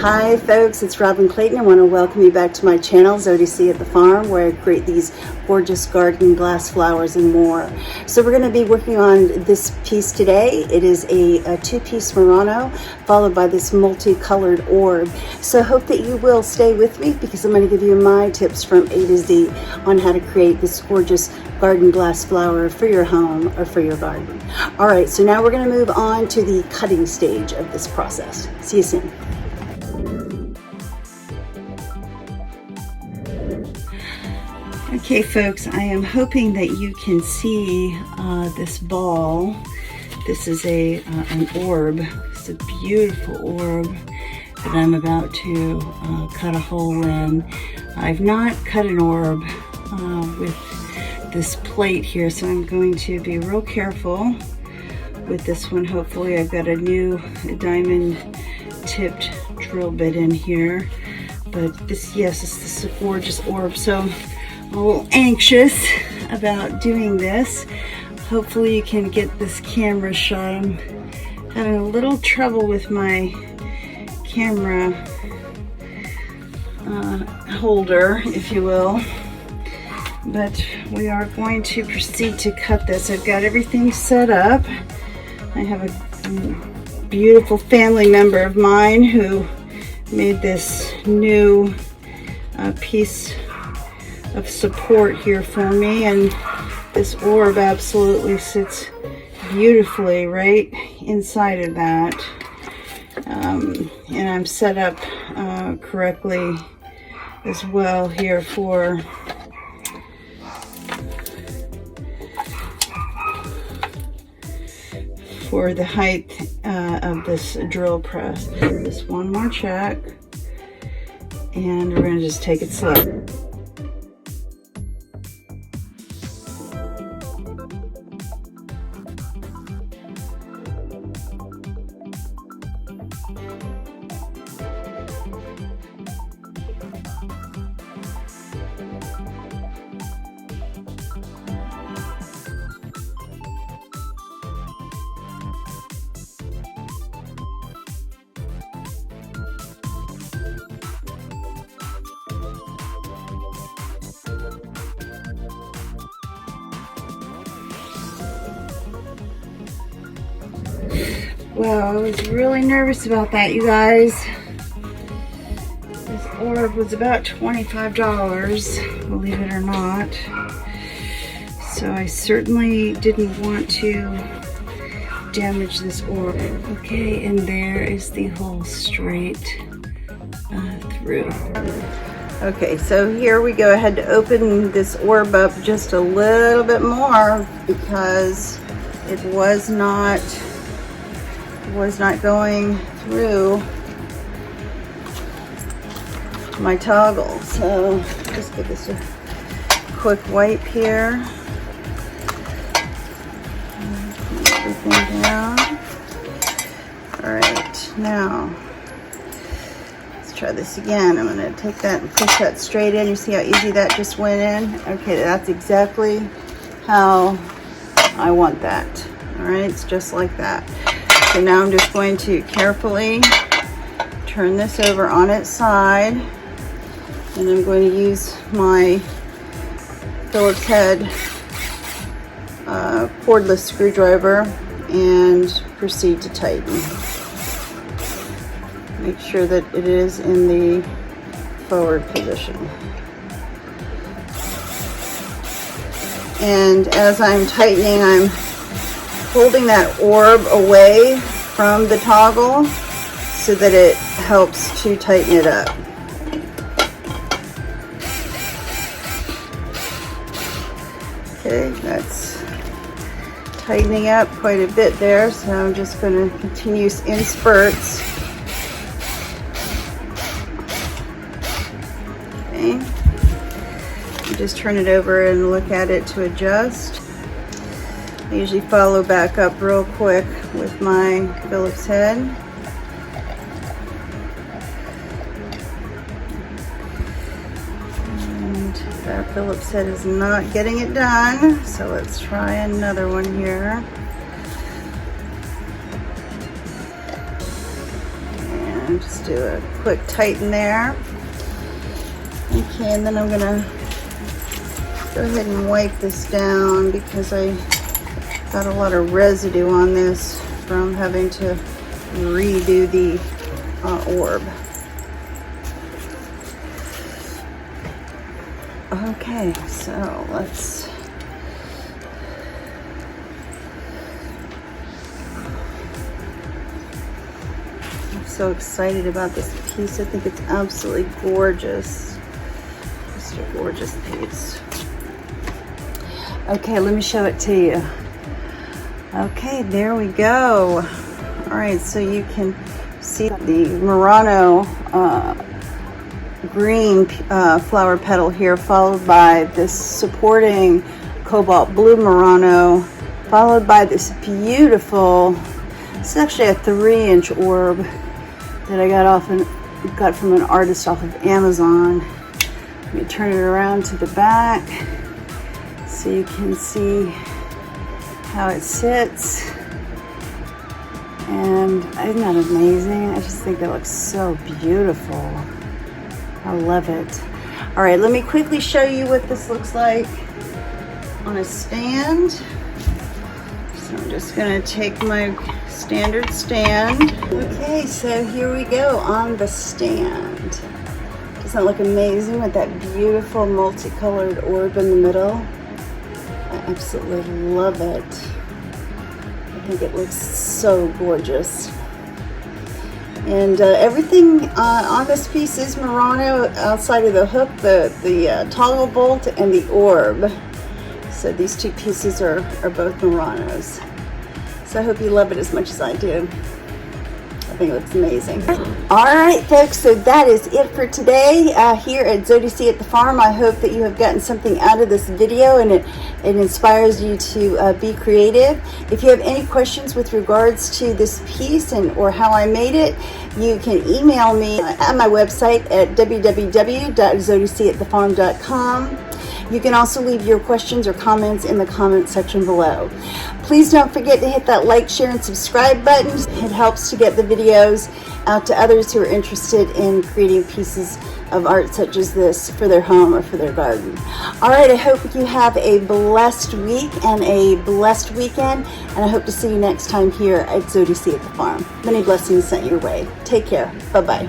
Hi folks, it's Robin Clayton. I want to welcome you back to my channel, Zodicatthefarm, where I create these gorgeous garden glass flowers and more. So we're going to be working on this piece today. It is a two-piece Murano followed by this multicolored orb. So I hope that you will stay with me because I'm going to give you my tips from A to Z on how to create this gorgeous garden glass flower for your home or for your garden. All right, so now we're going to move on to the cutting stage of this process. See you soon. Okay folks, I am hoping that you can see this ball. This is an orb. It's a beautiful orb that I'm about to cut a hole in. I've not cut an orb with this plate here, so I'm going to be real careful with this one. Hopefully I've got a new diamond tipped drill bit in here. But this, yes, it's this gorgeous orb. So I'm a little anxious about doing this. Hopefully you can get this camera shot. I'm having a little trouble with my camera holder, if you will. But we are going to proceed to cut this. I've got everything set up. I have a beautiful family member of mine who made this new piece of support here for me, and this orb absolutely sits beautifully right inside of that, and I'm set up correctly as well here for the height of this drill press. Just one more check, and we're going to just take it slow. Well, I was really nervous about that, you guys. This orb was about $25, believe it or not. So I certainly didn't want to damage this orb. Okay, and there is the hole straight through. Okay, so here we go ahead to open this orb up just a little bit more because it was not going through my toggle. So just give this a quick wipe here. Put everything down. All right, now let's try this again. I'm going to take that and push that straight in. You see how easy that just went in? Okay, that's exactly how I want that. All right, it's just like that. So now I'm just going to carefully turn this over on its side, and I'm going to use my Phillips head cordless screwdriver and proceed to tighten. Make sure that it is in the forward position. And as I'm tightening, I'm holding that orb away from the toggle so that it helps to tighten it up. Okay, that's tightening up quite a bit there, so I'm just going to continue in spurts. Okay, just turn it over and look at it to adjust. I usually follow back up real quick with my Phillips head. And that Phillips head is not getting it done, so let's try another one here. And and just do a quick tighten there. Okay, and then I'm gonna go ahead and wipe this down because I got a lot of residue on this from having to redo the orb. Okay, so let's I'm so excited about this piece. I think it's absolutely gorgeous. Just a gorgeous piece. Okay, let me show it to you. Okay, there we go. All right, so you can see the Murano green flower petal here, followed by this supporting cobalt blue Murano, followed by this beautiful, it's actually a 3-inch orb that I got from an artist off of Amazon. Let me turn it around to the back so you can see how it sits. And isn't that amazing? I just think that looks so beautiful. I love it. All right, let me quickly show you what this looks like on a stand. So I'm just gonna take my standard stand. Okay, so here we go on the stand. Doesn't that look amazing with that beautiful multicolored orb in the middle? I absolutely love it. I think it looks so gorgeous. And everything on this piece is Murano outside of the hook, the toggle bolt, and the orb. So these two pieces are both Muranos. So I hope you love it as much as I do. I think it looks amazing. All right, folks, so that is it for today here at Zodicatthefarm. I hope that you have gotten something out of this video and it inspires you to be creative. If you have any questions with regards to this piece or how I made it, you can email me at my website at www.zodicatthefarm.com. You can also leave your questions or comments in the comment section below. Please don't forget to hit that like, share, and subscribe button. It helps to get the videos out to others who are interested in creating pieces of art such as this for their home or for their garden. All right, I hope you have a blessed week and a blessed weekend, and I hope to see you next time here at Zodicatthefarm. Many blessings sent your way. Take care. Bye-bye.